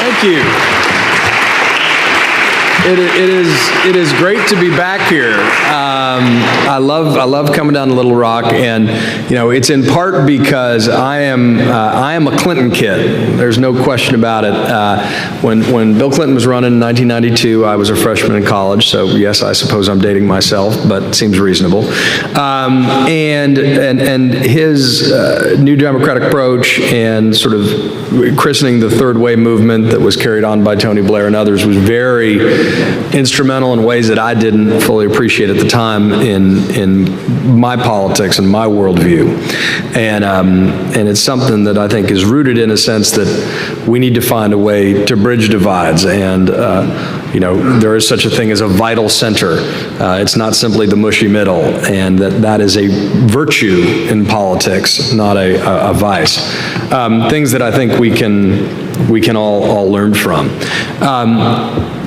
Thank you. It is great to be back here. I love coming down to Little Rock, and it's in part because I am a Clinton kid. There's no question about it. When Bill Clinton was running in 1992, I was a freshman in college. So yes, I suppose I'm dating myself, but it seems reasonable. And his New Democratic approach and sort of christening the Third Way movement that was carried on by Tony Blair and others was very instrumental in ways that I didn't fully appreciate at the time in my politics and my worldview. And it's something that I think is rooted in a sense that we need to find a way to bridge divides. And there is such a thing as a vital center. It's not simply the mushy middle, and that is a virtue in politics, not a vice. Things that I think we can all learn from.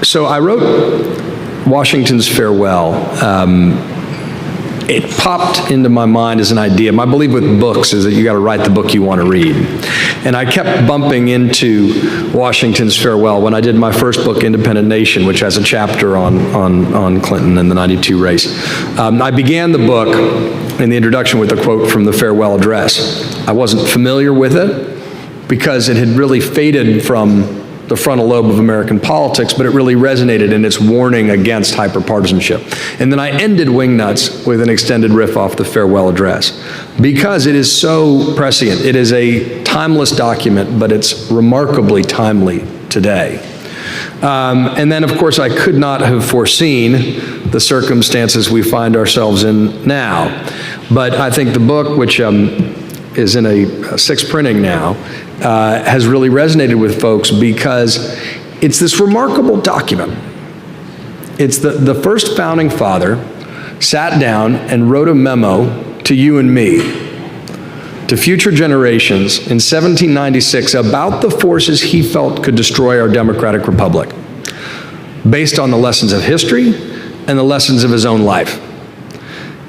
So I wrote Washington's Farewell. It popped into my mind as an idea. My belief with books is that you got to write the book you want to read. And I kept bumping into Washington's Farewell when I did my first book, Independent Nation, which has a chapter on Clinton and the '92 race. I began the book in the introduction with a quote from the farewell address. I wasn't familiar with it because it had really faded from the frontal lobe of American politics, but it really resonated in its warning against hyper-partisanship. And then I ended Wingnuts with an extended riff off the farewell address because it is so prescient. It is a timeless document, but it's remarkably timely today. And then, of course, I could not have foreseen the circumstances we find ourselves in now. But I think the book, which is in a sixth printing now, has really resonated with folks because it's this remarkable document. It's the first founding father sat down and wrote a memo to you and me, to future generations in 1796 about the forces he felt could destroy our democratic republic, based on the lessons of history and the lessons of his own life.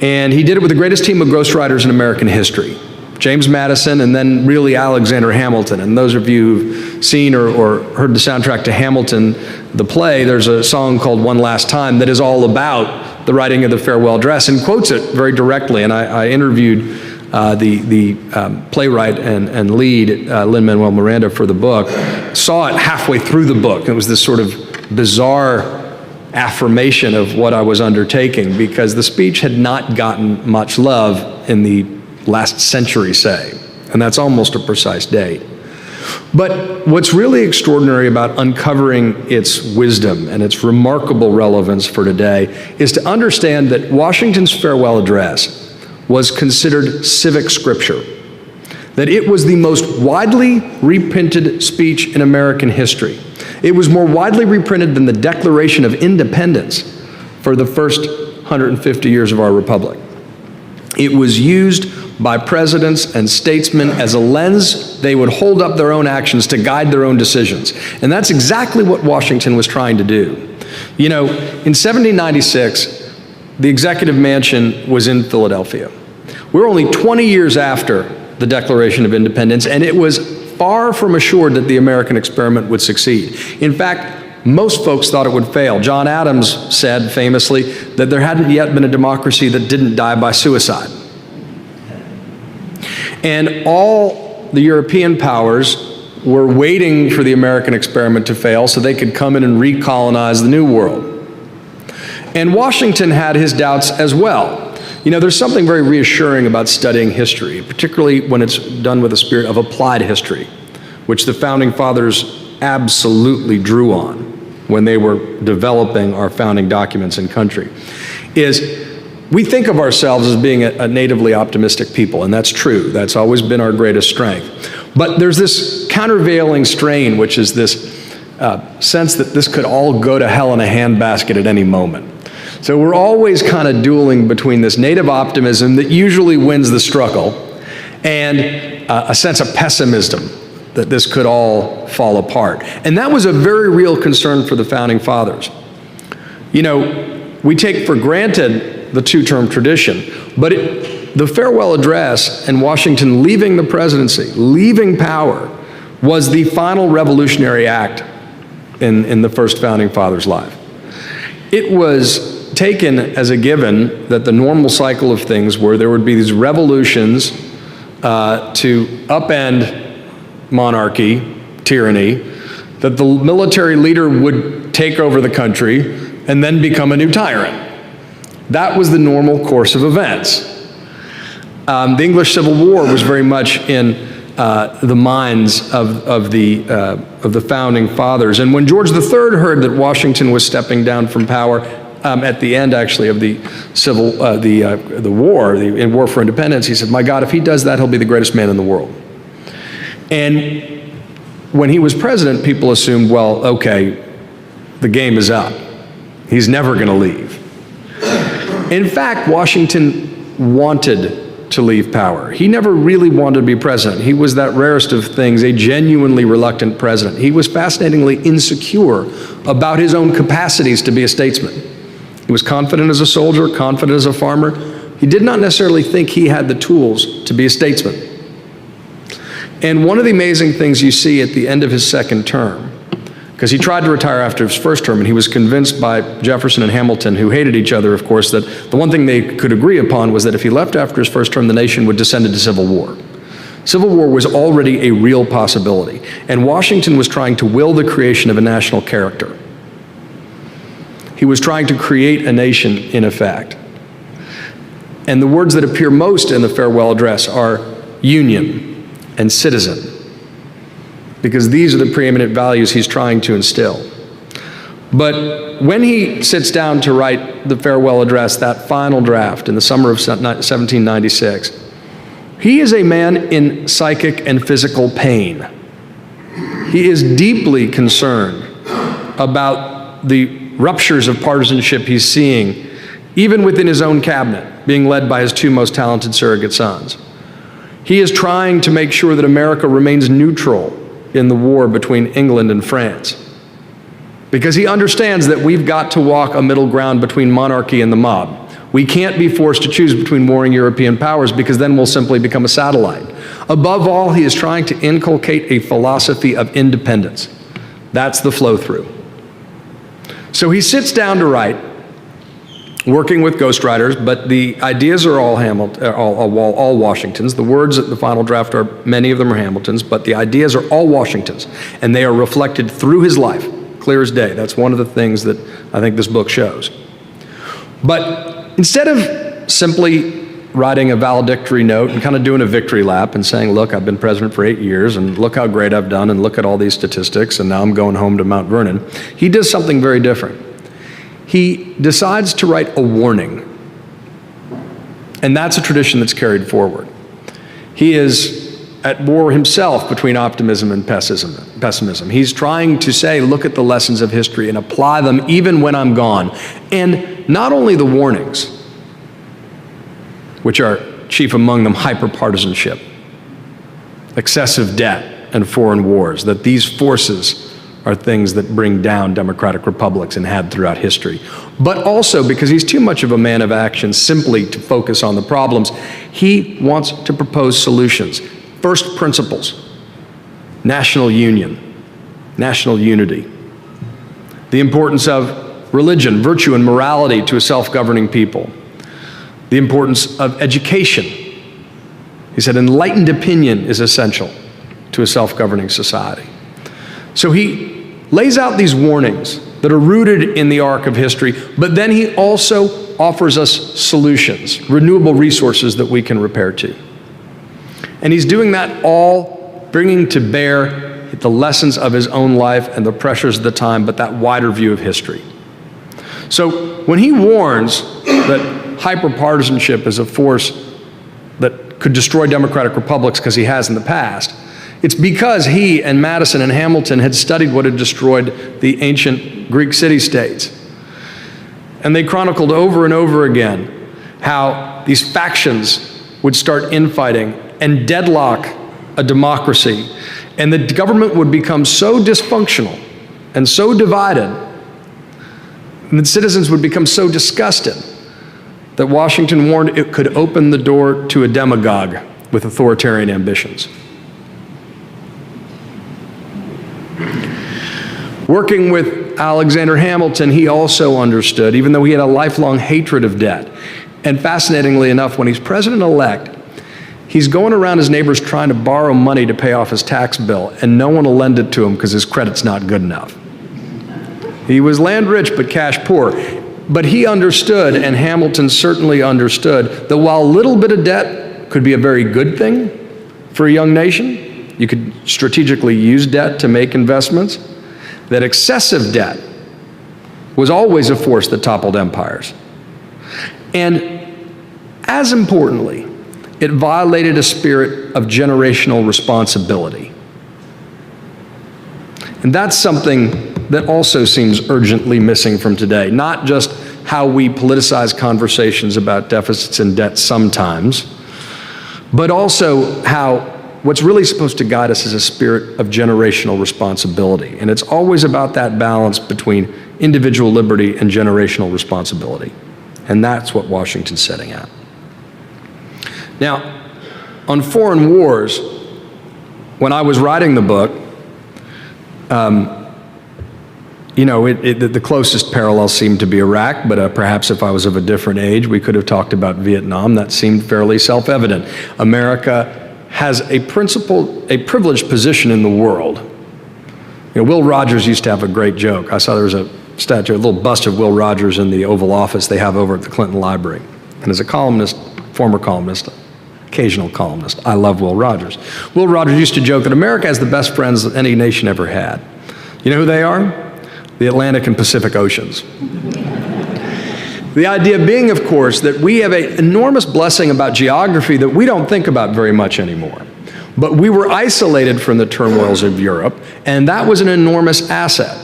And he did it with the greatest team of ghostwriters in American history. James Madison, and then really Alexander Hamilton. And those of you who've seen or heard the soundtrack to Hamilton, the play, there's a song called One Last Time that is all about the writing of the farewell address and quotes it very directly. And I interviewed the playwright and lead, Lin-Manuel Miranda, for the book, saw it halfway through the book. It was this sort of bizarre affirmation of what I was undertaking because the speech had not gotten much love in the last century, say, and that's almost a precise date. But what's really extraordinary about uncovering its wisdom and its remarkable relevance for today is to understand that Washington's farewell address was considered civic scripture, that it was the most widely reprinted speech in American history. It was more widely reprinted than the Declaration of Independence for the first 150 years of our republic. It was used by presidents and statesmen as a lens they would hold up their own actions to guide their own decisions. And that's exactly what Washington was trying to do. In 1796, the executive mansion was in Philadelphia. We're only 20 years after the Declaration of Independence, and it was far from assured that the American experiment would succeed. In fact, most folks thought it would fail. John Adams said famously that there hadn't yet been a democracy that didn't die by suicide. And all the European powers were waiting for the American experiment to fail so they could come in and recolonize the New World. And Washington had his doubts as well. There's something very reassuring about studying history, particularly when it's done with a spirit of applied history, which the Founding Fathers absolutely drew on when they were developing our founding documents and country, is we think of ourselves as being a natively optimistic people, and that's true. That's always been our greatest strength. But there's this countervailing strain, which is this sense that this could all go to hell in a handbasket at any moment. So we're always kind of dueling between this native optimism that usually wins the struggle and a sense of pessimism that this could all fall apart. And that was a very real concern for the Founding Fathers. We take for granted the two-term tradition, but the farewell address and Washington leaving the presidency, leaving power, was the final revolutionary act in the first founding father's life. It was taken as a given that the normal cycle of things were there would be these revolutions to upend monarchy, tyranny, that the military leader would take over the country and then become a new tyrant. That was the normal course of events. The English Civil War was very much in the minds of the founding fathers. And when George III heard that Washington was stepping down from power at the end, actually, of the war for independence, he said, "My God, if he does that, he'll be the greatest man in the world." And when he was president, people assumed, well, okay, the game is up. He's never going to leave. In fact, Washington wanted to leave power. He never really wanted to be president. He was that rarest of things, a genuinely reluctant president. He was fascinatingly insecure about his own capacities to be a statesman. He was confident as a soldier, confident as a farmer. He did not necessarily think he had the tools to be a statesman. And one of the amazing things you see at the end of his second term, because he tried to retire after his first term, and he was convinced by Jefferson and Hamilton, who hated each other, of course, that the one thing they could agree upon was that if he left after his first term, the nation would descend into civil war. Civil war was already a real possibility, and Washington was trying to will the creation of a national character. He was trying to create a nation, in effect. And the words that appear most in the farewell address are union and citizen, because these are the preeminent values he's trying to instill. But when he sits down to write the farewell address, that final draft in the summer of 1796, he is a man in psychic and physical pain. He is deeply concerned about the ruptures of partisanship he's seeing, even within his own cabinet, being led by his two most talented surrogate sons. He is trying to make sure that America remains neutral in the war between England and France, because he understands that we've got to walk a middle ground between monarchy and the mob. We can't be forced to choose between warring European powers, because then we'll simply become a satellite. Above all, he is trying to inculcate a philosophy of independence. That's the flow-through. So he sits down to write, working with ghostwriters, but the ideas are all all Washington's. The words at the final draft are, many of them are Hamilton's, but the ideas are all Washington's, and they are reflected through his life, clear as day. That's one of the things that I think this book shows. But instead of simply writing a valedictory note and kind of doing a victory lap and saying, look, I've been president for 8 years, and look how great I've done, and look at all these statistics, and now I'm going home to Mount Vernon, he does something very different. He decides to write a warning, and that's a tradition that's carried forward. He is at war himself between optimism and pessimism. He's trying to say, look at the lessons of history and apply them even when I'm gone. And not only the warnings, which are chief among them hyper-partisanship, excessive debt, and foreign wars, that these forces are things that bring down democratic republics and had throughout history. But also, because he's too much of a man of action simply to focus on the problems, he wants to propose solutions. First principles, national union, national unity. The importance of religion, virtue, and morality to a self-governing people. The importance of education. He said enlightened opinion is essential to a self-governing society. So he lays out these warnings that are rooted in the arc of history, but then he also offers us solutions, renewable resources that we can repair to. And he's doing that all bringing to bear the lessons of his own life and the pressures of the time, but that wider view of history. So when he warns that hyper-partisanship is a force that could destroy democratic republics, because he has in the past, it's because he and Madison and Hamilton had studied what had destroyed the ancient Greek city-states. And they chronicled over and over again how these factions would start infighting and deadlock a democracy, and the government would become so dysfunctional and so divided, and the citizens would become so disgusted that Washington warned it could open the door to a demagogue with authoritarian ambitions. Working with Alexander Hamilton, he also understood, even though he had a lifelong hatred of debt. And fascinatingly enough, when he's president-elect, he's going around his neighbors trying to borrow money to pay off his tax bill, and no one will lend it to him because his credit's not good enough. He was land rich but cash poor. But he understood, and Hamilton certainly understood, that while a little bit of debt could be a very good thing for a young nation, you could strategically use debt to make investments, that excessive debt was always a force that toppled empires. And as importantly, it violated a spirit of generational responsibility. And that's something that also seems urgently missing from today. Not just how we politicize conversations about deficits and debt sometimes, but also how what's really supposed to guide us is a spirit of generational responsibility. And it's always about that balance between individual liberty and generational responsibility. And that's what Washington's setting out. Now, on foreign wars, when I was writing the book, the closest parallel seemed to be Iraq, but perhaps if I was of a different age, we could have talked about Vietnam. That seemed fairly self-evident. America has a privileged position in the world. Will Rogers used to have a great joke. I saw there was a statue, a little bust of Will Rogers in the Oval Office they have over at the Clinton Library. And as a columnist, former columnist, occasional columnist, I love Will Rogers. Will Rogers used to joke that America has the best friends that any nation ever had. You know who they are? The Atlantic and Pacific Oceans. The idea being, of course, that we have an enormous blessing about geography that we don't think about very much anymore. But we were isolated from the turmoils of Europe, and that was an enormous asset.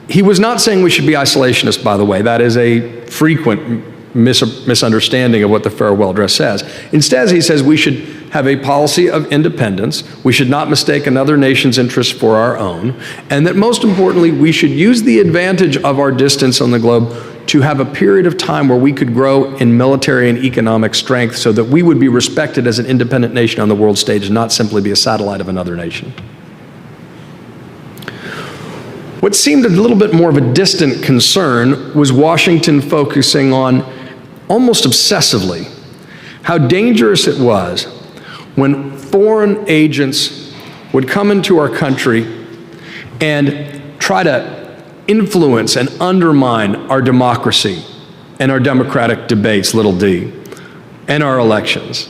He was not saying we should be isolationist, by the way. That is a frequent misunderstanding of what the farewell address says. Instead, he says we should have a policy of independence. We should not mistake another nation's interests for our own. And that most importantly, we should use the advantage of our distance on the globe to have a period of time where we could grow in military and economic strength so that we would be respected as an independent nation on the world stage and not simply be a satellite of another nation. What seemed a little bit more of a distant concern was Washington focusing on, almost obsessively, how dangerous it was when foreign agents would come into our country and try to influence and undermine our democracy and our democratic debates, little d, and our elections.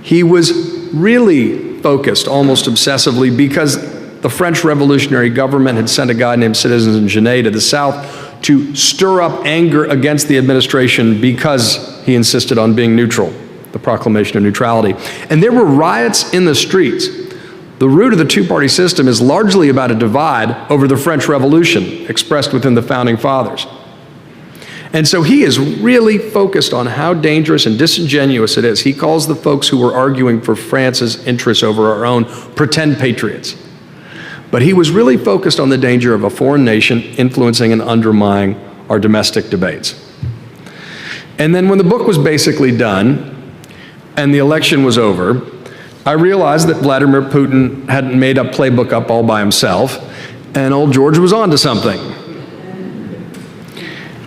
He was really focused, almost obsessively, because the French revolutionary government had sent a guy named Citizens in Genet to the South to stir up anger against the administration because he insisted on being neutral, the proclamation of neutrality. And there were riots in the streets. The root of the two-party system is largely about a divide over the French Revolution expressed within the Founding Fathers. And so he is really focused on how dangerous and disingenuous it is. He calls the folks who were arguing for France's interests over our own pretend patriots. But he was really focused on the danger of a foreign nation influencing and undermining our domestic debates. And then when the book was basically done and the election was over, I realized that Vladimir Putin hadn't made a playbook up all by himself, and old George was on to something.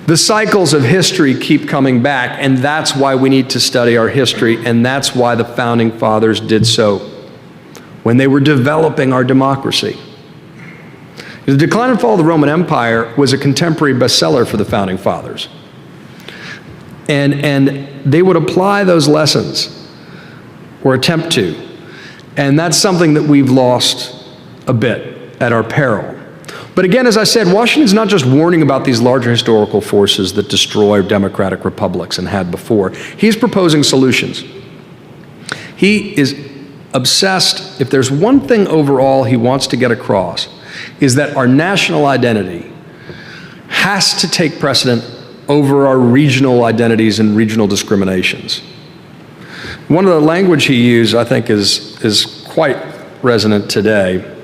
The cycles of history keep coming back, and that's why we need to study our history, and that's why the Founding Fathers did so when they were developing our democracy. The Decline and Fall of the Roman Empire was a contemporary bestseller for the Founding Fathers. And they would apply those lessons, or attempt to. And that's something that we've lost a bit at our peril. But again, as I said, Washington's not just warning about these larger historical forces that destroy democratic republics and had before. He's proposing solutions. He is obsessed, if there's one thing overall he wants to get across, is that our national identity has to take precedent over our regional identities and regional discriminations. One of the language he used, I think, is quite resonant today.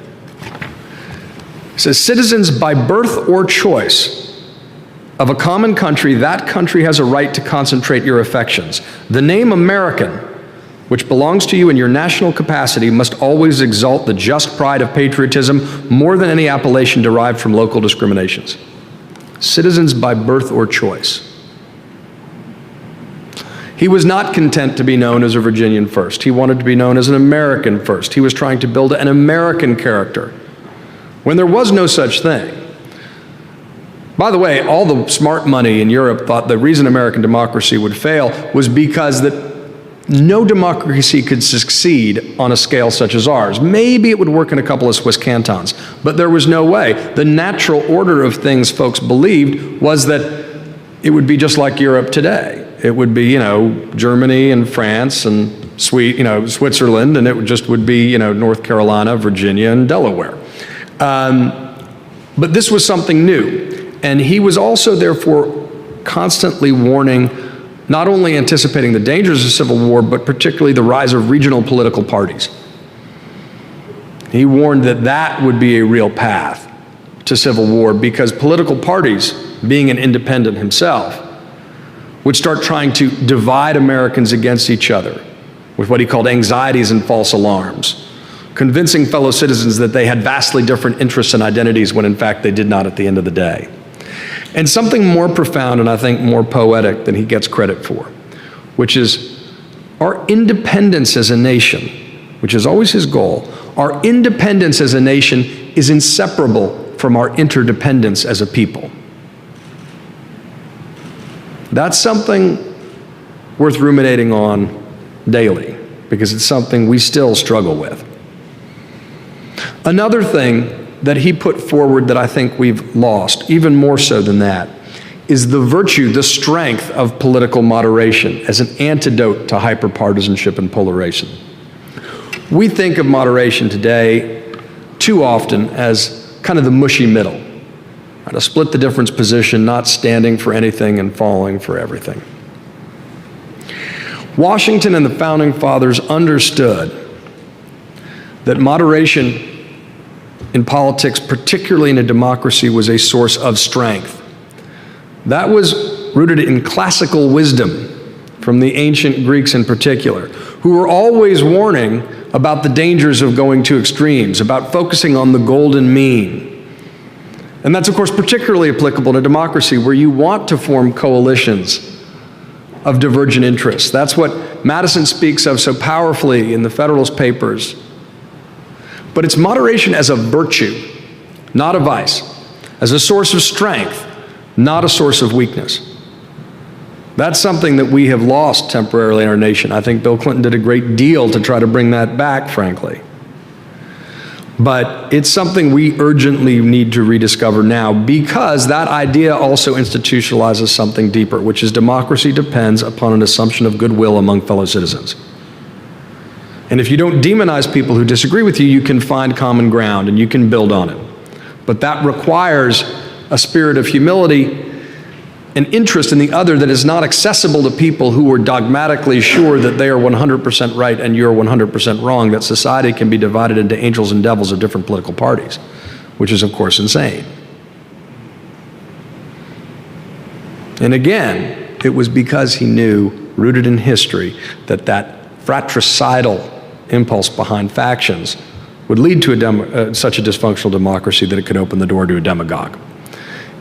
He says, citizens by birth or choice of a common country, that country has a right to concentrate your affections. The name American, which belongs to you in your national capacity, must always exalt the just pride of patriotism more than any appellation derived from local discriminations. Citizens by birth or choice. He was not content to be known as a Virginian first. He wanted to be known as an American first. He was trying to build an American character when there was no such thing. By the way, all the smart money in Europe thought the reason American democracy would fail was because that no democracy could succeed on a scale such as ours. Maybe it would work in a couple of Swiss cantons, but there was no way. The natural order of things folks believed was that it would be just like Europe today. It would be, Germany and France and Switzerland, and it would be, North Carolina, Virginia, and Delaware. But this was something new. And he was also, therefore, constantly warning, not only anticipating the dangers of civil war, but particularly the rise of regional political parties. He warned that that would be a real path to civil war because political parties, being an independent himself, would start trying to divide Americans against each other with what he called anxieties and false alarms, convincing fellow citizens that they had vastly different interests and identities when in fact they did not at the end of the day. And something more profound and I think more poetic than he gets credit for, which is our independence as a nation, which is always his goal. Our independence as a nation is inseparable from our interdependence as a people. That's something worth ruminating on daily because it's something we still struggle with. Another thing that he put forward that I think we've lost, even more so than that, is the virtue, the strength of political moderation as an antidote to hyper-partisanship and polarization. We think of moderation today too often as kind of the mushy middle, a split the difference position, not standing for anything and falling for everything. Washington and the Founding Fathers understood that moderation in politics, particularly in a democracy, was a source of strength. That was rooted in classical wisdom from the ancient Greeks in particular, who were always warning about the dangers of going to extremes, about focusing on the golden mean. And that's, of course, particularly applicable in a democracy where you want to form coalitions of divergent interests. That's what Madison speaks of so powerfully in the Federalist Papers. But it's moderation as a virtue, not a vice, as a source of strength, not a source of weakness. That's something that we have lost temporarily in our nation. I think Bill Clinton did a great deal to try to bring that back, frankly. But it's something we urgently need to rediscover now because that idea also institutionalizes something deeper, which is democracy depends upon an assumption of goodwill among fellow citizens. And if you don't demonize people who disagree with you, you can find common ground and you can build on it. But that requires a spirit of humility and interest in the other that is not accessible to people who are dogmatically sure that they are 100% right and you're 100% wrong, that society can be divided into angels and devils of different political parties, which is, of course, insane. And again, it was because he knew, rooted in history, that that fratricidal impulse behind factions would lead to such a dysfunctional democracy that it could open the door to a demagogue.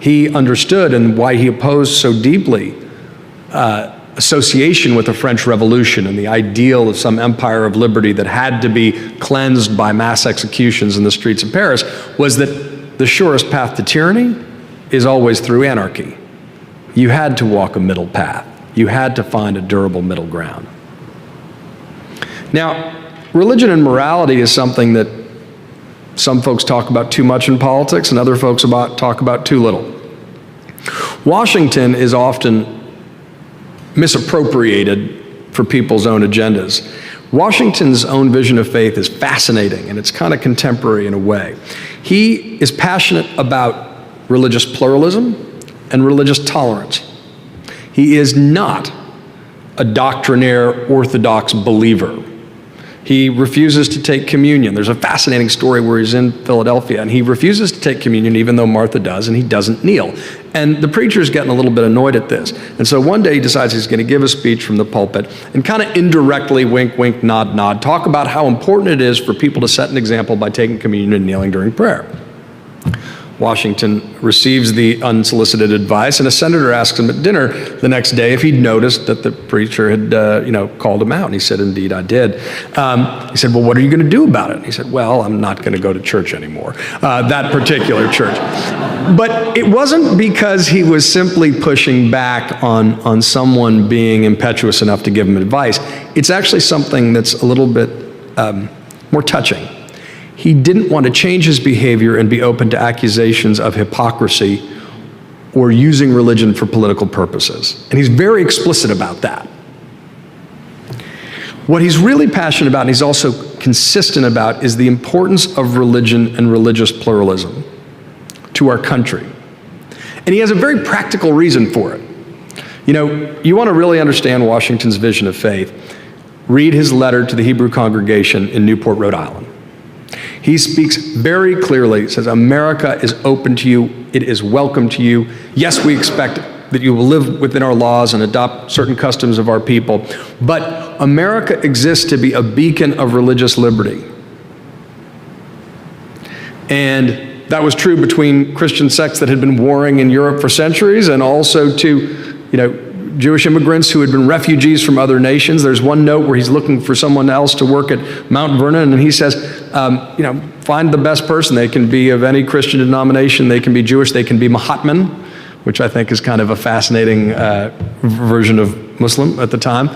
He understood, and why he opposed so deeply association with the French Revolution and the ideal of some empire of liberty that had to be cleansed by mass executions in the streets of Paris, was that the surest path to tyranny is always through anarchy. You had to walk a middle path. You had to find a durable middle ground. Now, religion and morality is something that some folks talk about too much in politics and other folks talk about too little. Washington is often misappropriated for people's own agendas. Washington's own vision of faith is fascinating and it's kind of contemporary in a way. He is passionate about religious pluralism and religious tolerance. He is not a doctrinaire orthodox believer. He refuses to take communion. There's a fascinating story where he's in Philadelphia and he refuses to take communion even though Martha does, and he doesn't kneel. And the preacher's getting a little bit annoyed at this. And so one day he decides he's going to give a speech from the pulpit and kind of indirectly, wink, wink, nod, nod, talk about how important it is for people to set an example by taking communion and kneeling during prayer. Washington receives the unsolicited advice, and a senator asks him at dinner the next day if he'd noticed that the preacher had, called him out. And he said, "Indeed, I did." He said, "Well, what are you going to do about it?" And he said, "Well, I'm not going to go to church anymore, that particular church." But it wasn't because he was simply pushing back on someone being impetuous enough to give him advice. It's actually something that's a little bit more touching. He didn't want to change his behavior and be open to accusations of hypocrisy or using religion for political purposes. And he's very explicit about that. What he's really passionate about, and he's also consistent about, is the importance of religion and religious pluralism to our country. And he has a very practical reason for it. You want to really understand Washington's vision of faith, read his letter to the Hebrew congregation in Newport, Rhode Island. He speaks very clearly, says, America is open to you, it is welcome to you. Yes, we expect that you will live within our laws and adopt certain customs of our people, but America exists to be a beacon of religious liberty. And that was true between Christian sects that had been warring in Europe for centuries, and also to, Jewish immigrants who had been refugees from other nations. There's one note where he's looking for someone else to work at Mount Vernon, and he says, find the best person. They can be of any Christian denomination. They can be Jewish. They can be Mahatman, which I think is kind of a fascinating version of Muslim at the time,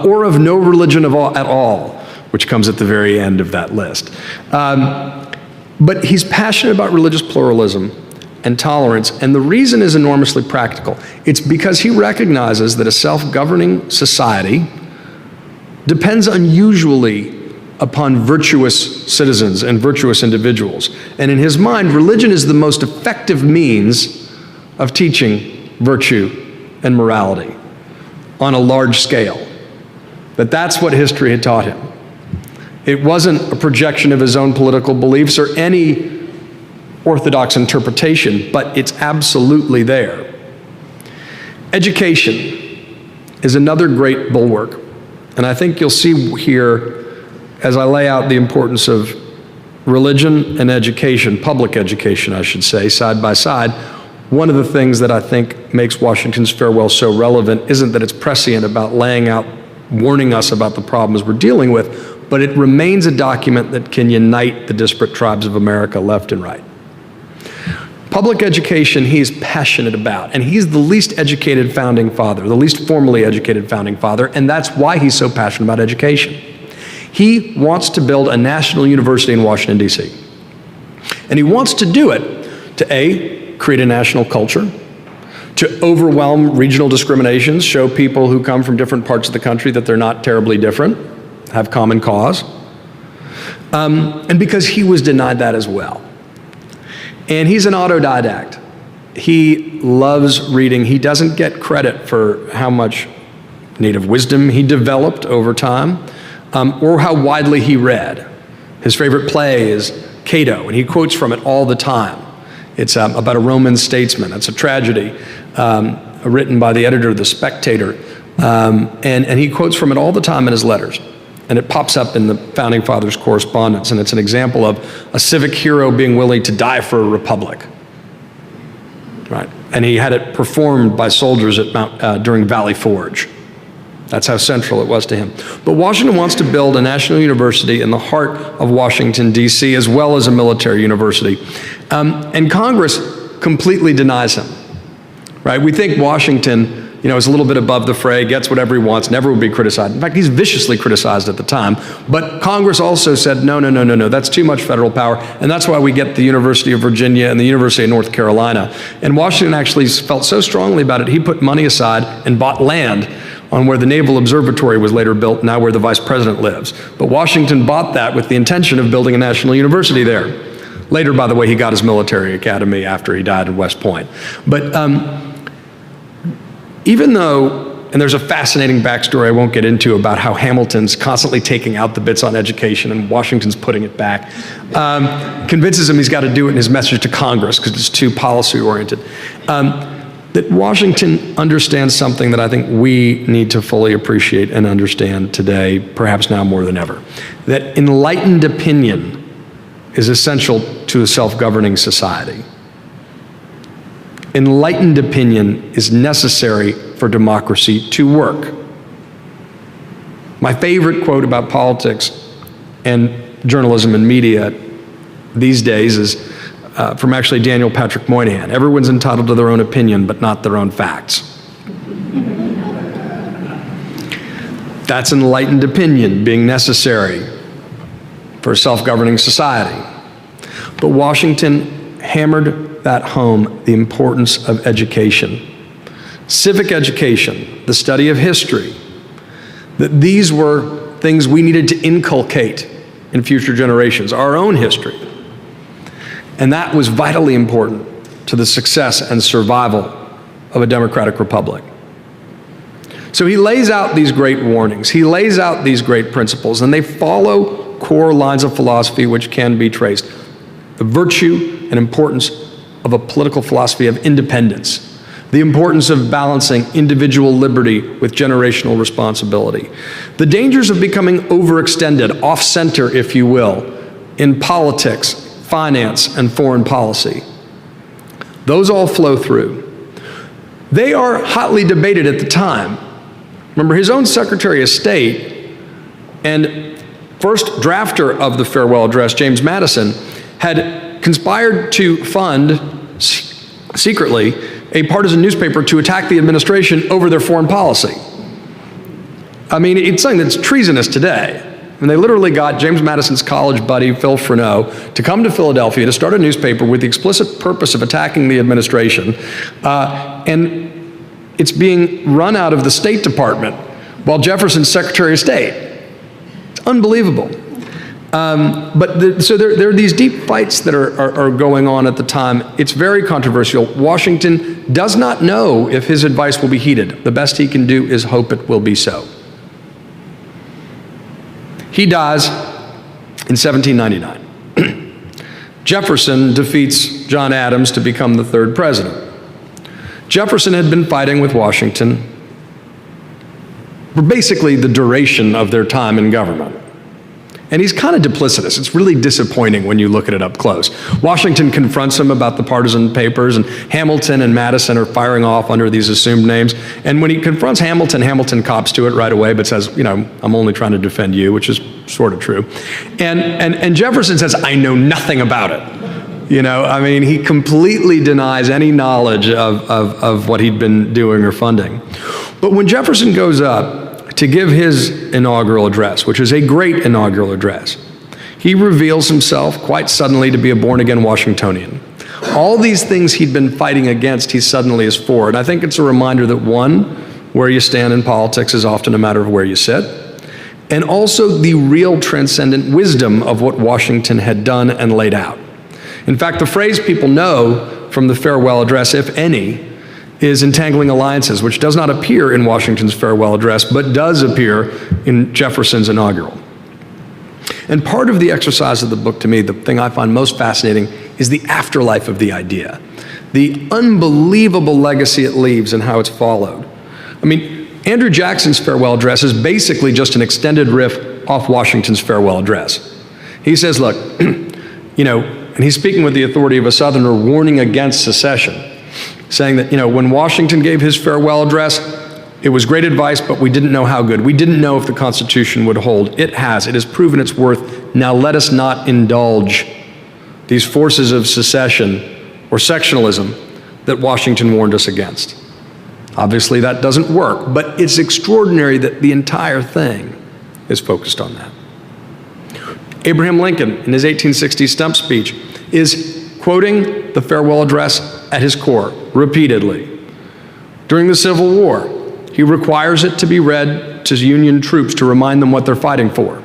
or of no religion at all, which comes at the very end of that list. But he's passionate about religious pluralism and tolerance, and the reason is enormously practical. It's because he recognizes that a self-governing society depends unusually upon virtuous citizens and virtuous individuals. And in his mind, religion is the most effective means of teaching virtue and morality on a large scale. That's what history had taught him. It wasn't a projection of his own political beliefs or any orthodox interpretation, but it's absolutely there. Education is another great bulwark, and I think you'll see here, as I lay out the importance of religion and education, public education, I should say, side by side, one of the things that I think makes Washington's farewell so relevant isn't that it's prescient about laying out, warning us about the problems we're dealing with, but it remains a document that can unite the disparate tribes of America left and right. Public education he's passionate about, and he's the least educated founding father, the least formally educated founding father, and that's why he's so passionate about education. He wants to build a national university in Washington, D.C. And he wants to do it to A, create a national culture, to overwhelm regional discriminations, show people who come from different parts of the country that they're not terribly different, have common cause, and because he was denied that as well. And he's an autodidact. He loves reading. He doesn't get credit for how much native wisdom he developed over time, or how widely he read. His favorite play is Cato, and he quotes from it all the time. It's about a Roman statesman. It's a tragedy written by the editor of The Spectator, and he quotes from it all the time in his letters. And it pops up in the Founding Fathers' correspondence, and it's an example of a civic hero being willing to die for a republic, right? And he had it performed by soldiers at during Valley Forge. That's how central it was to him. But Washington wants to build a national university in the heart of Washington, D.C., as well as a military university. And Congress completely denies him, right? We think Washington, is a little bit above the fray, gets whatever he wants, never would be criticized. In fact, he's viciously criticized at the time. But Congress also said, no, that's too much federal power. And that's why we get the University of Virginia and the University of North Carolina. And Washington actually felt so strongly about it, he put money aside and bought land on where the Naval Observatory was later built, now where the vice president lives. But Washington bought that with the intention of building a national university there. Later, by the way, he got his military academy after he died at West Point. But even though and there's a fascinating backstory I won't get into about how Hamilton's constantly taking out the bits on education and Washington's putting it back, convinces him he's got to do it in his message to Congress because it's too policy-oriented. That Washington understands something that I think we need to fully appreciate and understand today, perhaps now more than ever. That enlightened opinion is essential to a self-governing society. Enlightened opinion is necessary for democracy to work. My favorite quote about politics and journalism and media these days is from actually Daniel Patrick Moynihan. Everyone's entitled to their own opinion, but not their own facts. That's enlightened opinion being necessary for a self-governing society. But Washington hammered that home, the importance of education. Civic education, the study of history, that these were things we needed to inculcate in future generations, our own history. And that was vitally important to the success and survival of a democratic republic. So he lays out these great warnings. He lays out these great principles, and they follow core lines of philosophy which can be traced. The virtue and importance of a political philosophy of independence, the importance of balancing individual liberty with generational responsibility, the dangers of becoming overextended, off-center, if you will, in politics, finance, and foreign policy. Those all flow through. They are hotly debated at the time. Remember, his own Secretary of State and first drafter of the farewell address, James Madison, had conspired to fund secretly a partisan newspaper to attack the administration over their foreign policy. I mean, it's something that's treasonous today. And they literally got James Madison's college buddy, Phil Freneau, to come to Philadelphia to start a newspaper with the explicit purpose of attacking the administration. And it's being run out of the State Department while Jefferson's Secretary of State. It's unbelievable. So there are these deep fights that are going on at the time. It's very controversial. Washington does not know if his advice will be heeded. The best he can do is hope it will be so. He dies in 1799. Jefferson defeats John Adams to become the third president. Jefferson had been fighting with Washington for basically the duration of their time in government. And he's kind of duplicitous. It's really disappointing when you look at it up close. Washington confronts him about the partisan papers, and Hamilton and Madison are firing off under these assumed names. And when he confronts Hamilton, Hamilton cops to it right away, but says, you know, I'm only trying to defend you, which is sort of true. And Jefferson says, I know nothing about it. You know, I mean, he completely denies any knowledge of what he'd been doing or funding. But when Jefferson goes up to give his inaugural address, which is a great inaugural address, he reveals himself quite suddenly to be a born-again Washingtonian. All these things he'd been fighting against, he suddenly is for. And I think it's a reminder that, one, where you stand in politics is often a matter of where you sit, and also the real transcendent wisdom of what Washington had done and laid out. In fact, the phrase people know from the farewell address, if any, is entangling alliances, which does not appear in Washington's farewell address, but does appear in Jefferson's inaugural. And part of the exercise of the book, to me, the thing I find most fascinating, is the afterlife of the idea, the unbelievable legacy it leaves and how it's followed. I mean, Andrew Jackson's farewell address is basically just an extended riff off Washington's farewell address. He says, look, you know, and he's speaking with the authority of a Southerner warning against secession, saying that, you know, when Washington gave his farewell address, it was great advice, but we didn't know how good. We didn't know if the Constitution would hold. It has. It has proven its worth. Now let us not indulge these forces of secession or sectionalism that Washington warned us against. Obviously, that doesn't work, but it's extraordinary that the entire thing is focused on that. Abraham Lincoln, in his 1860 stump speech, is quoting the farewell address at his core, repeatedly. During the Civil War, he requires it to be read to Union troops to remind them what they're fighting for.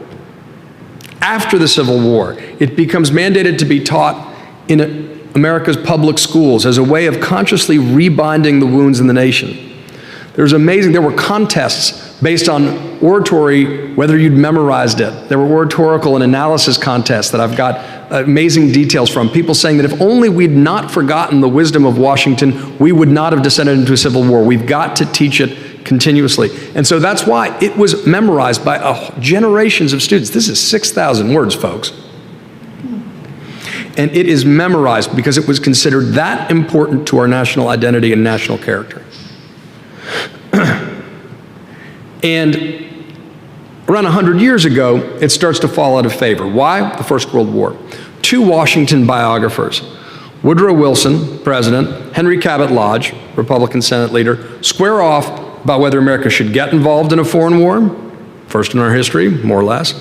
After the Civil War, it becomes mandated to be taught in America's public schools as a way of consciously rebinding the wounds in the nation. There were contests based on oratory, whether you'd memorized it. There were oratorical and analysis contests that I've got amazing details from. People saying that if only we'd not forgotten the wisdom of Washington, we would not have descended into a civil war. We've got to teach it continuously. And so that's why it was memorized by generations of students. This is 6,000 words, folks. And it is memorized because it was considered that important to our national identity and national character. And around 100 years ago, it starts to fall out of favor. Why? The First World War. Two Washington biographers, Woodrow Wilson, president, Henry Cabot Lodge, Republican Senate leader, square off about whether America should get involved in a foreign war, first in our history, more or less.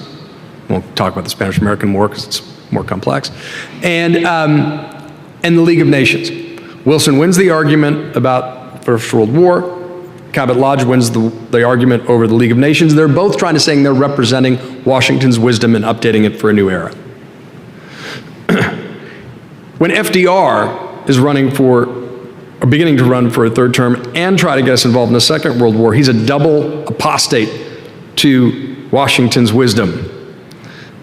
Won't talk about the Spanish-American War because it's more complex. And the League of Nations. Wilson wins the argument about the First World War. Cabot Lodge wins the argument over the League of Nations. They're both trying to say they're representing Washington's wisdom and updating it for a new era. When FDR is beginning to run for a third term and try to get us involved in the Second World War, he's a double apostate to Washington's wisdom.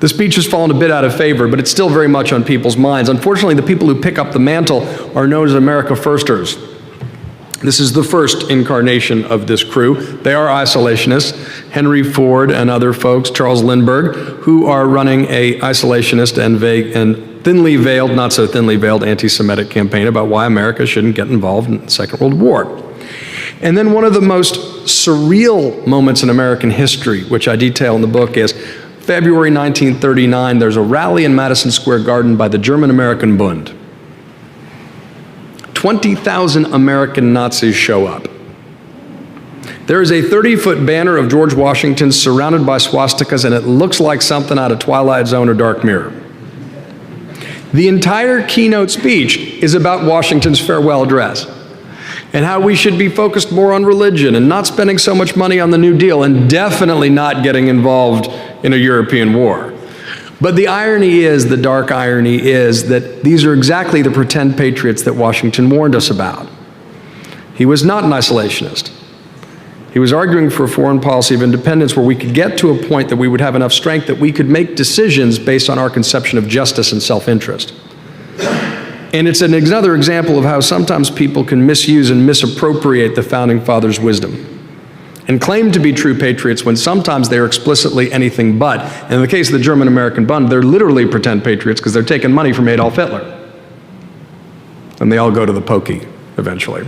The speech has fallen a bit out of favor, but it's still very much on people's minds. Unfortunately, the people who pick up the mantle are known as America Firsters. This is the first incarnation of this crew. They are isolationists. Henry Ford and other folks, Charles Lindbergh, who are running a isolationist and thinly veiled, not so thinly veiled anti-Semitic campaign about why America shouldn't get involved in the Second World War. And then one of the most surreal moments in American history, which I detail in the book, is February 1939, there's a rally in Madison Square Garden by the German-American Bund. 20,000 American Nazis show up. There is a 30-foot banner of George Washington surrounded by swastikas, and it looks like something out of Twilight Zone or Dark Mirror. The entire keynote speech is about Washington's farewell address and how we should be focused more on religion and not spending so much money on the New Deal and definitely not getting involved in a European war. But the irony is, the dark irony is, that these are exactly the pretend patriots that Washington warned us about. He was not an isolationist. He was arguing for a foreign policy of independence where we could get to a point that we would have enough strength that we could make decisions based on our conception of justice and self-interest. And it's another example of how sometimes people can misuse and misappropriate the Founding Fathers' wisdom and claim to be true patriots when sometimes they're explicitly anything but. And in the case of the German-American Bund, they're literally pretend patriots because they're taking money from Adolf Hitler. And they all go to the pokey eventually.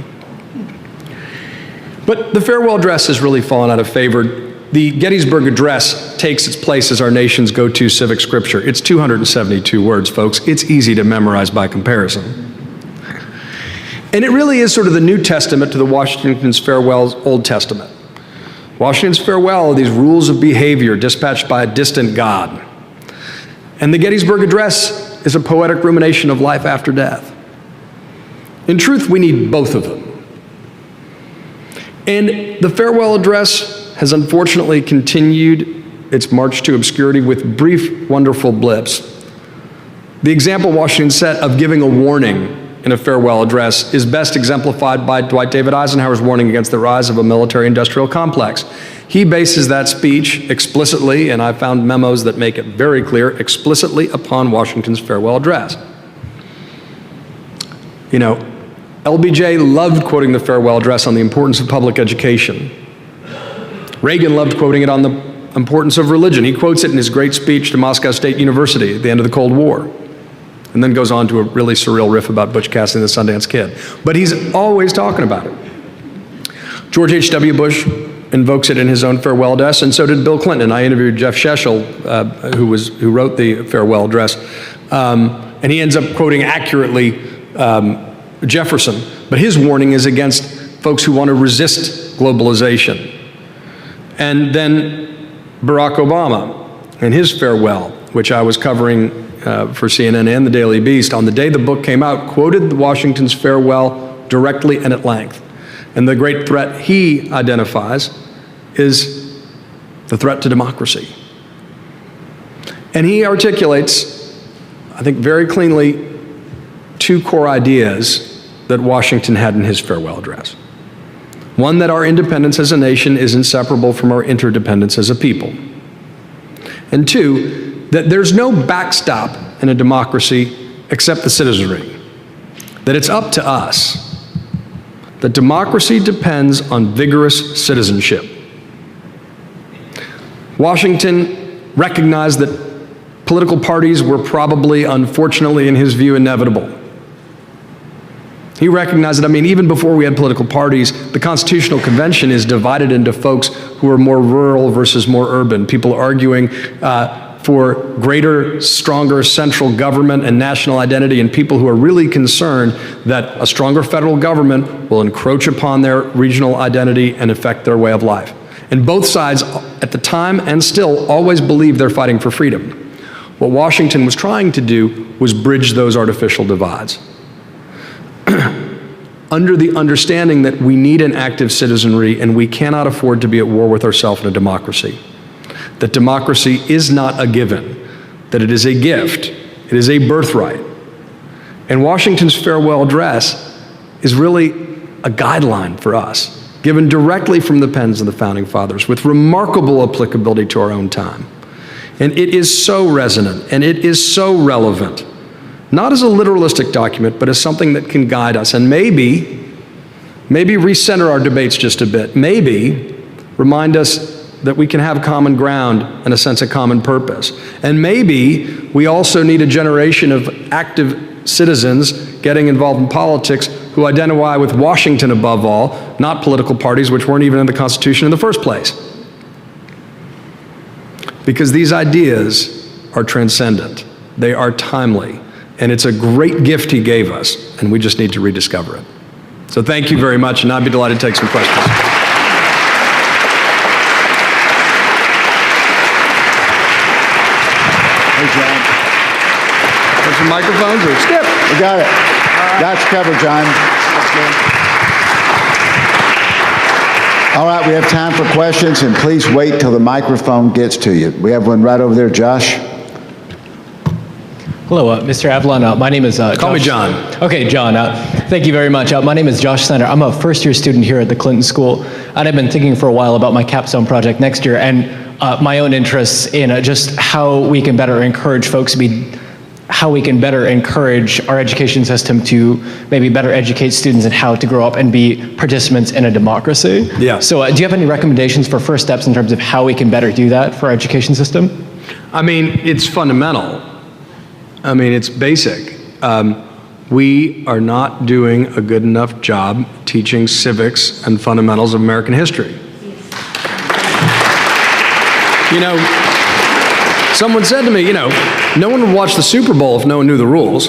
But the farewell address has really fallen out of favor. The Gettysburg Address takes its place as our nation's go-to civic scripture. It's 272 words, folks. It's easy to memorize by comparison. And it really is sort of the New Testament to the Washington's farewell's Old Testament. Washington's farewell are these rules of behavior dispatched by a distant God. And the Gettysburg Address is a poetic rumination of life after death. In truth, we need both of them. And the farewell address has unfortunately continued its march to obscurity with brief, wonderful blips. The example Washington set of giving a warning in a farewell address is best exemplified by Dwight David Eisenhower's warning against the rise of a military-industrial complex. He bases that speech explicitly, and I found memos that make it very clear, explicitly upon Washington's farewell address. You know, LBJ loved quoting the farewell address on the importance of public education. Reagan loved quoting it on the importance of religion. He quotes it in his great speech to Moscow State University at the end of the Cold War, and then goes on to a really surreal riff about Butch Cassidy and the Sundance Kid. But he's always talking about it. George H.W. Bush invokes it in his own farewell address, and so did Bill Clinton. And I interviewed Jeff Sheshel, who wrote the farewell address, and he ends up quoting accurately Jefferson. But his warning is against folks who want to resist globalization. And then Barack Obama and his farewell, which I was covering for CNN and the Daily Beast, on the day the book came out, quoted Washington's farewell directly and at length. And the great threat he identifies is the threat to democracy. And he articulates, I think very cleanly, two core ideas that Washington had in his farewell address. One, that our independence as a nation is inseparable from our interdependence as a people. And two, that there's no backstop in a democracy except the citizenry. That it's up to us. That democracy depends on vigorous citizenship. Washington recognized that political parties were probably, unfortunately, in his view, inevitable. He recognized that, even before we had political parties, the Constitutional Convention is divided into folks who are more rural versus more urban, people arguing for greater, stronger central government and national identity, and people who are really concerned that a stronger federal government will encroach upon their regional identity and affect their way of life. And both sides, at the time and still, always believe they're fighting for freedom. What Washington was trying to do was bridge those artificial divides. Under the understanding that we need an active citizenry and we cannot afford to be at war with ourselves in a democracy. That democracy is not a given, that it is a gift, it is a birthright. And Washington's farewell address is really a guideline for us, given directly from the pens of the Founding Fathers, with remarkable applicability to our own time. And it is so resonant, and it is so relevant, not as a literalistic document, but as something that can guide us, and maybe recenter our debates just a bit, maybe remind us that we can have common ground and a sense of common purpose. And maybe we also need a generation of active citizens getting involved in politics who identify with Washington above all, not political parties which weren't even in the Constitution in the first place. Because these ideas are transcendent, they are timely, and it's a great gift he gave us, and we just need to rediscover it. So thank you very much, and I'd be delighted to take some questions. Hey, John. There's some microphones, or skip. We got it. That's covered, John. All right, we have time for questions, and please wait till the microphone gets to you. We have one right over there, Josh. Hello, Mr. Avlon. My name is Call me John. Okay, John. Thank you very much. My name is Josh Snyder. I'm a first-year student here at the Clinton School, and I've been thinking for a while about my capstone project next year and my own interests in just how we can better encourage folks to be, how we can better encourage our education system to maybe better educate students in how to grow up and be participants in a democracy. Yeah. So do you have any recommendations for first steps in terms of how we can better do that for our education system? It's fundamental. It's basic. We are not doing a good enough job teaching civics and fundamentals of American history. Someone said to me, no one would watch the Super Bowl if no one knew the rules.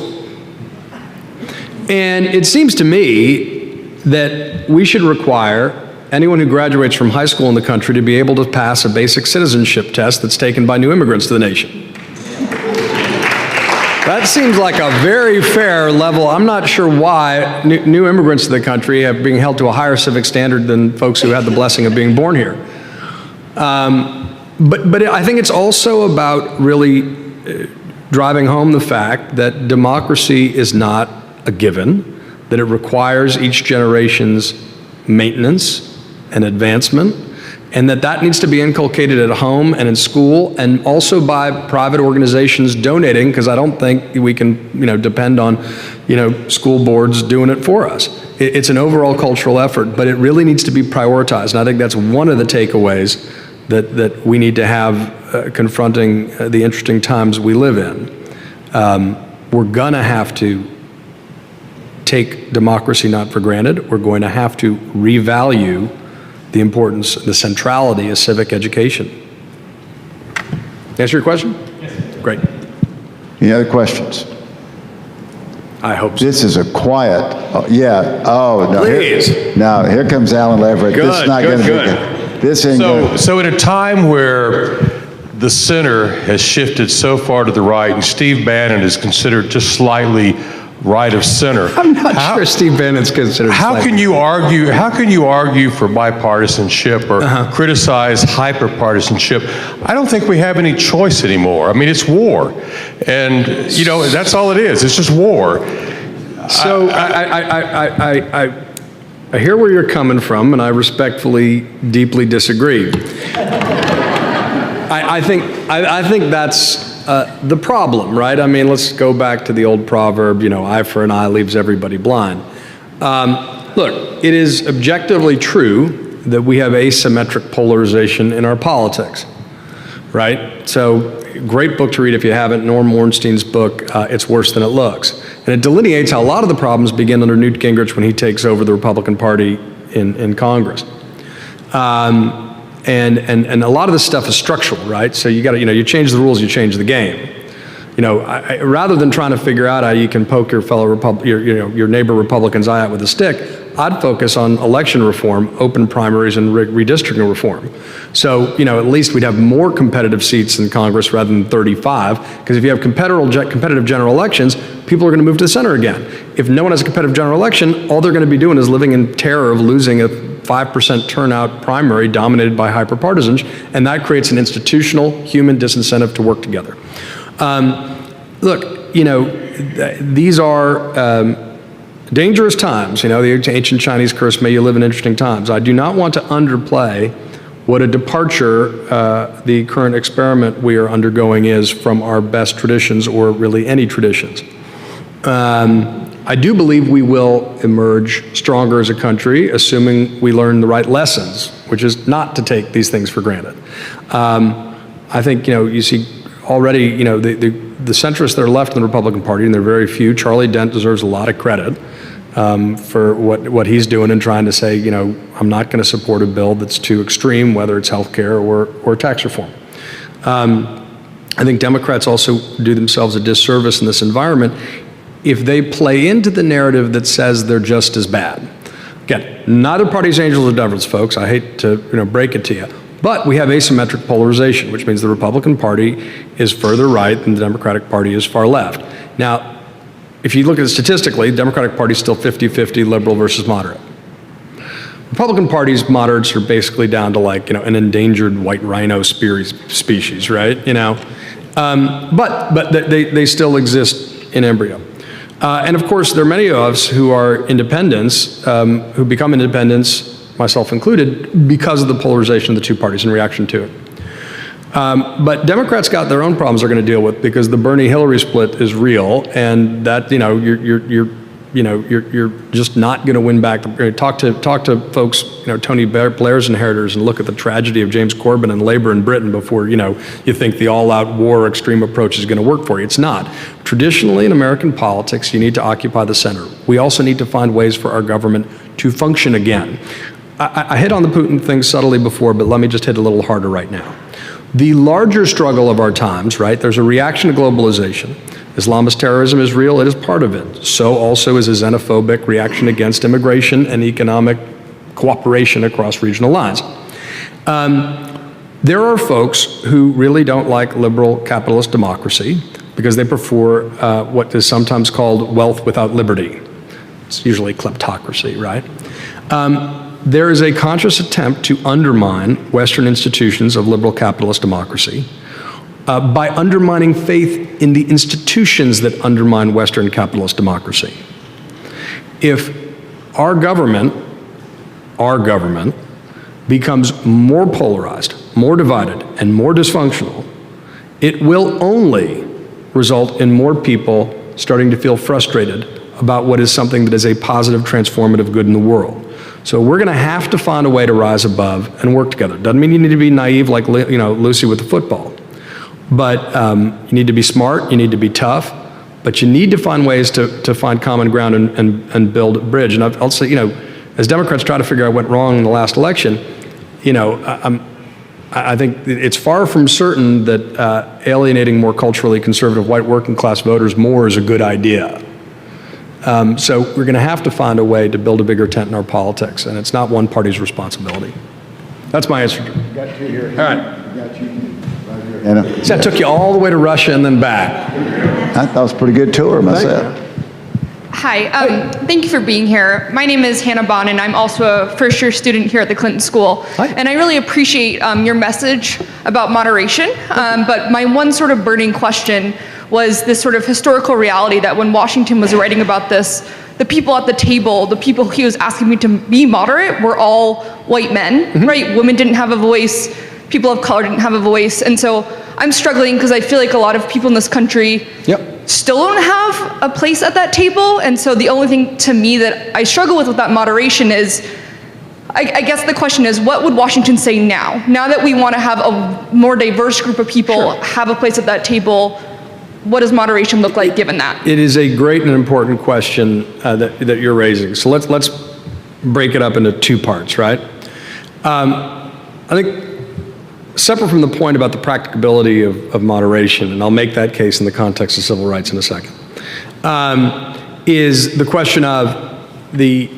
And it seems to me that we should require anyone who graduates from high school in the country to be able to pass a basic citizenship test that's taken by new immigrants to the nation. That seems like a very fair level. I'm not sure why new immigrants to the country are being held to a higher civic standard than folks who had the blessing of being born here. But I think it's also about really driving home the fact that democracy is not a given, that it requires each generation's maintenance and advancement, and that needs to be inculcated at home and in school, and also by private organizations donating, because I don't think we can, depend on, school boards doing it for us. It's an overall cultural effort, but it really needs to be prioritized, and I think that's one of the takeaways that we need to have confronting the interesting times we live in. We're gonna have to take democracy not for granted. We're going to have to revalue the importance, the centrality of civic education. Answer your question? Yes. Great. Any other questions? I hope so. This is a quiet, no. Please. Here comes Alan Leverett. Good, this is not good, gonna good. be good. This ain't good. So at a time where the center has shifted so far to the right, and Steve Bannon is considered just slightly right of center. I'm not sure Steve Bannon's considered How can you argue for bipartisanship or criticize hyper-partisanship? I don't think we have any choice anymore. It's war. And, that's all it is. It's just war. So I hear where you're coming from, and I respectfully, deeply disagree. I think that's the problem, right? I mean, let's go back to the old proverb, eye for an eye leaves everybody blind. Look, it is objectively true that we have asymmetric polarization in our politics, right? So, great book to read if you haven't, Norm Ornstein's book, It's Worse Than It Looks. And it delineates how a lot of the problems begin under Newt Gingrich when he takes over the Republican Party in Congress. And a lot of this stuff is structural, right? So you got to, you change the rules, you change the game. Rather than trying to figure out how you can poke your fellow your neighbor Republican's eye out with a stick, I'd focus on election reform, open primaries, and redistricting reform. So, at least we'd have more competitive seats in Congress rather than 35, because if you have competitive general elections, people are going to move to the center again. If no one has a competitive general election, all they're going to be doing is living in terror of losing a 5% turnout primary dominated by hyper-partisans, and that creates an institutional human disincentive to work together. Look, these are dangerous times. The ancient Chinese curse, may you live in interesting times. I do not want to underplay what a departure the current experiment we are undergoing is from our best traditions, or really any traditions. I do believe we will emerge stronger as a country, assuming we learn the right lessons, which is not to take these things for granted. I think, you see already, the centrists that are left in the Republican Party, and they're very few. Charlie Dent deserves a lot of credit for what he's doing and trying to say, I'm not going to support a bill that's too extreme, whether it's health care or tax reform. I think Democrats also do themselves a disservice in this environment if they play into the narrative that says they're just as bad. Again, neither party's angels or devils, folks. I hate to break it to you. But we have asymmetric polarization, which means the Republican Party is further right and the Democratic Party is far left. Now, if you look at it statistically, the Democratic Party is still 50-50 liberal versus moderate. Republican Party's moderates are basically down to like, an endangered white rhino species, right? But they still exist in embryo. And of course, there are many of us who are independents, who become independents, myself included, because of the polarization of the two parties in reaction to it. But Democrats got their own problems they're going to deal with, because the Bernie-Hillary split is real, and that you're just not going to win back. Talk to folks, Tony Blair's inheritors, and look at the tragedy of James Corbyn and Labour in Britain before you think the all-out war extreme approach is going to work for you. It's not. Traditionally in American politics, you need to occupy the center. We also need to find ways for our government to function again. I hit on the Putin thing subtly before, but let me just hit a little harder right now. The larger struggle of our times, right? There's a reaction to globalization. Islamist terrorism is real, it is part of it. So also is a xenophobic reaction against immigration and economic cooperation across regional lines. There are folks who really don't like liberal capitalist democracy because they prefer what is sometimes called wealth without liberty. It's usually kleptocracy, right? There is a conscious attempt to undermine Western institutions of liberal capitalist democracy by undermining faith in the institutions that undermine Western capitalist democracy. If our government becomes more polarized, more divided, and more dysfunctional, it will only result in more people starting to feel frustrated about what is something that is a positive, transformative good in the world. So we're going to have to find a way to rise above and work together. Doesn't mean you need to be naive like Lucy with the football. But you need to be smart, you need to be tough, but you need to find ways to find common ground and build a bridge. And I'll say, as Democrats try to figure out what went wrong in the last election, I think it's far from certain that alienating more culturally conservative white working class voters more is a good idea. So we're going to have to find a way to build a bigger tent in our politics, and it's not one party's responsibility. That's my answer. Got two here. All right. Got you right here. So that took you all the way to Russia and then back. I thought it was a pretty good tour myself. Hi, thank you for being here. My name is Hannah Bond, and I'm also a first-year student here at the Clinton School. Hi. And I really appreciate your message about moderation, but my one sort of burning question was this sort of historical reality that when Washington was writing about this, the the people at the table, the people he was asking me to be moderate, were all white men, right? Women didn't have a voice, people of color didn't have a voice. And so I'm struggling because I feel like a lot of people in this country still don't have a place at that table. And so the only thing to me that I struggle with that moderation is, I guess the question is, what would Washington say now? Now that we want to have a more diverse group of people have a place at that table, what does moderation look like given that? It is a great and important question that you're raising. So let's break it up into two parts, right? I think separate from the point about the practicability of moderation, and I'll make that case in the context of civil rights in a second, is the question of the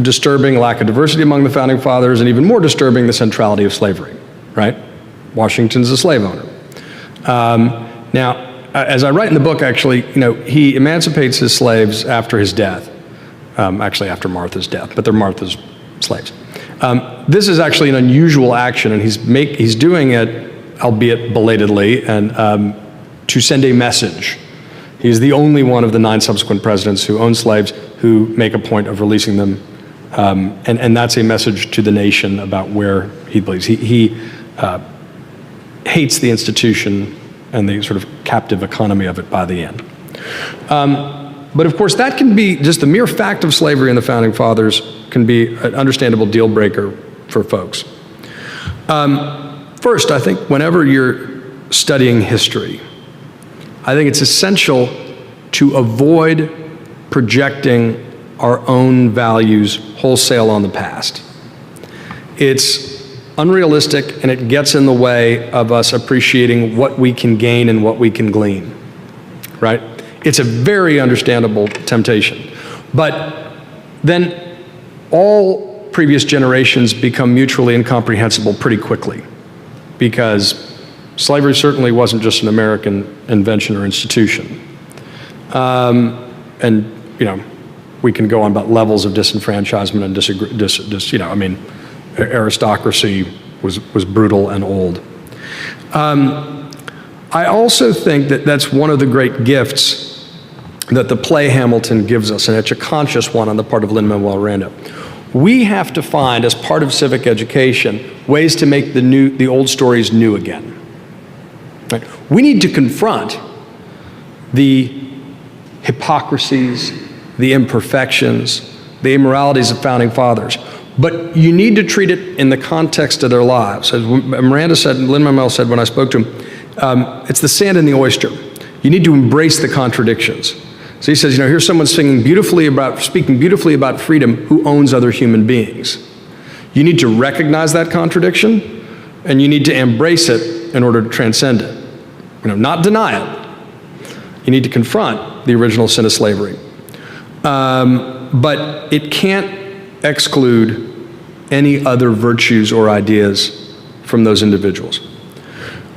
disturbing lack of diversity among the founding fathers, and even more disturbing, the centrality of slavery, right? Washington's a slave owner. Now, as I write in the book, actually, he emancipates his slaves after his death, actually after Martha's death, but they're Martha's slaves. This is actually an unusual action, and he's doing it, albeit belatedly, and to send a message. He's the only one of the 9 subsequent presidents who own slaves who make a point of releasing them, and that's a message to the nation about where he believes. He hates the institution and the sort of captive economy of it by the end. But of course, that can be, just the mere fact of slavery in the founding fathers can be an understandable deal breaker for folks. First, I think whenever you're studying history, I think it's essential to avoid projecting our own values wholesale on the past. It's unrealistic, and it gets in the way of us appreciating what we can gain and what we can glean, right? It's a very understandable temptation. But then all previous generations become mutually incomprehensible pretty quickly, because slavery certainly wasn't just an American invention or institution. And, we can go on about levels of disenfranchisement and aristocracy was brutal and old. I also think that that's one of the great gifts that the play Hamilton gives us, and it's a conscious one on the part of Lin-Manuel Miranda. We have to find, as part of civic education, ways to make the old stories new again. Right? We need to confront the hypocrisies, the imperfections, the immoralities of founding fathers. But you need to treat it in the context of their lives. As Miranda said, and Lin-Manuel said when I spoke to him, it's the sand in the oyster. You need to embrace the contradictions. So he says, here's someone speaking beautifully about freedom who owns other human beings. You need to recognize that contradiction, and you need to embrace it in order to transcend it. Not deny it. You need to confront the original sin of slavery. But it can't exclude any other virtues or ideas from those individuals.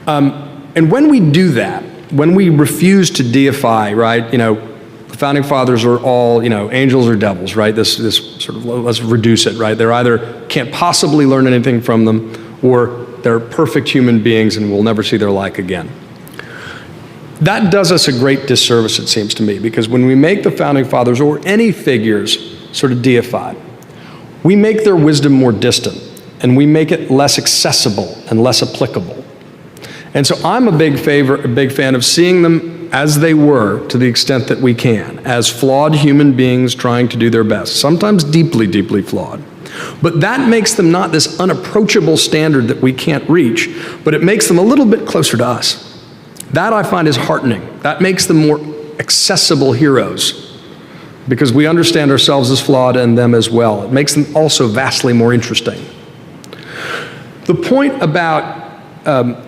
And when we do that, when we refuse to deify, right, the founding fathers are all, angels or devils, right? This sort of, let's reduce it, right? They're either can't possibly learn anything from them, or they're perfect human beings and we'll never see their like again. That does us a great disservice, it seems to me, because when we make the founding fathers or any figures sort of deified, we make their wisdom more distant, and we make it less accessible and less applicable. And so I'm a big fan of seeing them as they were, to the extent that we can, as flawed human beings trying to do their best, sometimes deeply, deeply flawed. But that makes them not this unapproachable standard that we can't reach, but it makes them a little bit closer to us. That I find is heartening. That makes them more accessible heroes, because we understand ourselves as flawed and them as well. It makes them also vastly more interesting. The point about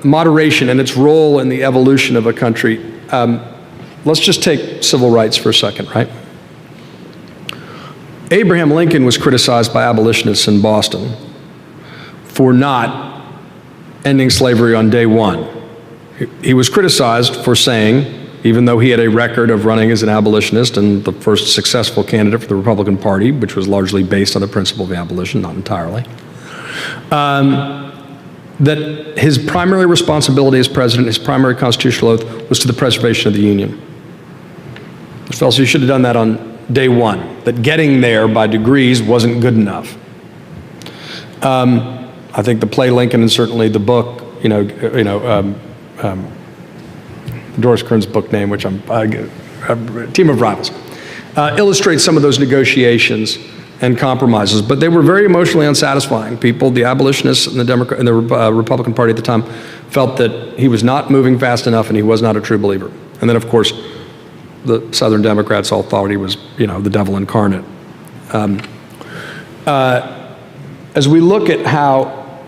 moderation and its role in the evolution of a country, let's just take civil rights for a second, right? Abraham Lincoln was criticized by abolitionists in Boston for not ending slavery on day one. He was criticized for saying, even though he had a record of running as an abolitionist and the first successful candidate for the Republican Party, which was largely based on the principle of abolition, not entirely, that his primary responsibility as president, his primary constitutional oath, was to the preservation of the Union. Fellows, you should have done that on day one, that getting there by degrees wasn't good enough. I think the play Lincoln and certainly the book, Doris Kearns' book name, which Team of Rivals, illustrates some of those negotiations and compromises, but they were very emotionally unsatisfying. People, the abolitionists and the Republican Party at the time, felt that he was not moving fast enough and he was not a true believer. And then, of course, the Southern Democrats all thought he was, the devil incarnate. As we look at how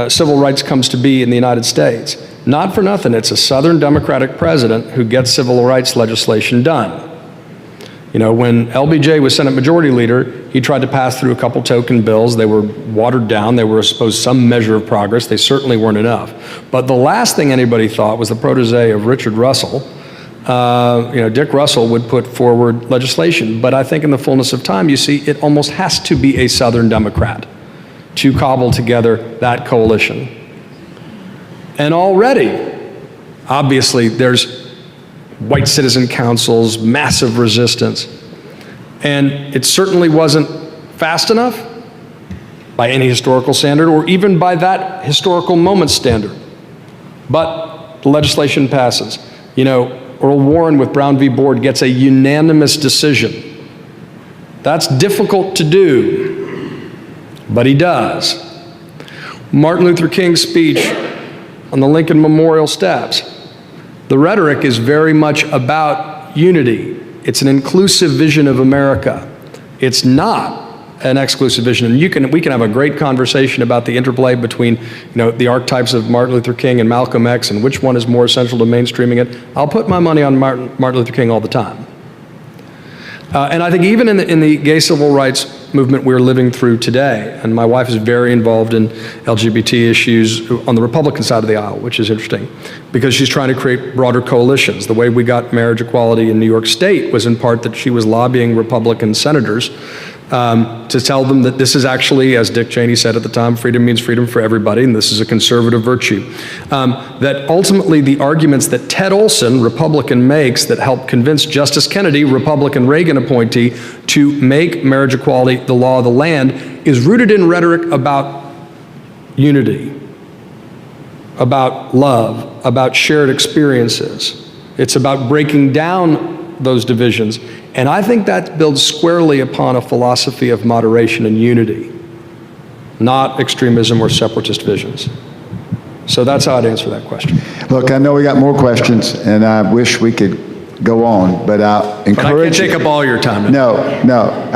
civil rights comes to be in the United States, not for nothing, it's a Southern Democratic president who gets civil rights legislation done. When LBJ was Senate Majority Leader, he tried to pass through a couple token bills. They were watered down. They were supposed some measure of progress. They certainly weren't enough. But the last thing anybody thought was the protege of Richard Russell, Dick Russell, would put forward legislation. But I think in the fullness of time, you see, it almost has to be a Southern Democrat to cobble together that coalition. And already, obviously, there's white citizen councils, massive resistance. And it certainly wasn't fast enough by any historical standard or even by that historical moment standard. But the legislation passes. Earl Warren with Brown v. Board gets a unanimous decision. That's difficult to do, but he does. Martin Luther King's speech on the Lincoln Memorial steps. The rhetoric is very much about unity. It's an inclusive vision of America. It's not an exclusive vision. And we can have a great conversation about the interplay between, the archetypes of Martin Luther King and Malcolm X and which one is more essential to mainstreaming it. I'll put my money on Martin Luther King all the time. And I think even in the gay civil rights movement we're living through today, and my wife is very involved in LGBT issues on the Republican side of the aisle, which is interesting, because she's trying to create broader coalitions. The way we got marriage equality in New York State was in part that she was lobbying Republican senators to tell them that this is actually, as Dick Cheney said at the time, freedom means freedom for everybody, and this is a conservative virtue. That ultimately the arguments that Ted Olson, Republican, makes that helped convince Justice Kennedy, Republican Reagan appointee, to make marriage equality the law of the land is rooted in rhetoric about unity, about love, about shared experiences. It's about breaking down those divisions. And I think that builds squarely upon a philosophy of moderation and unity, not extremism or separatist visions. So that's how I'd answer that question. Look, I know we got more questions, and I wish we could go on, but I encourage But I can't take up all your time. No.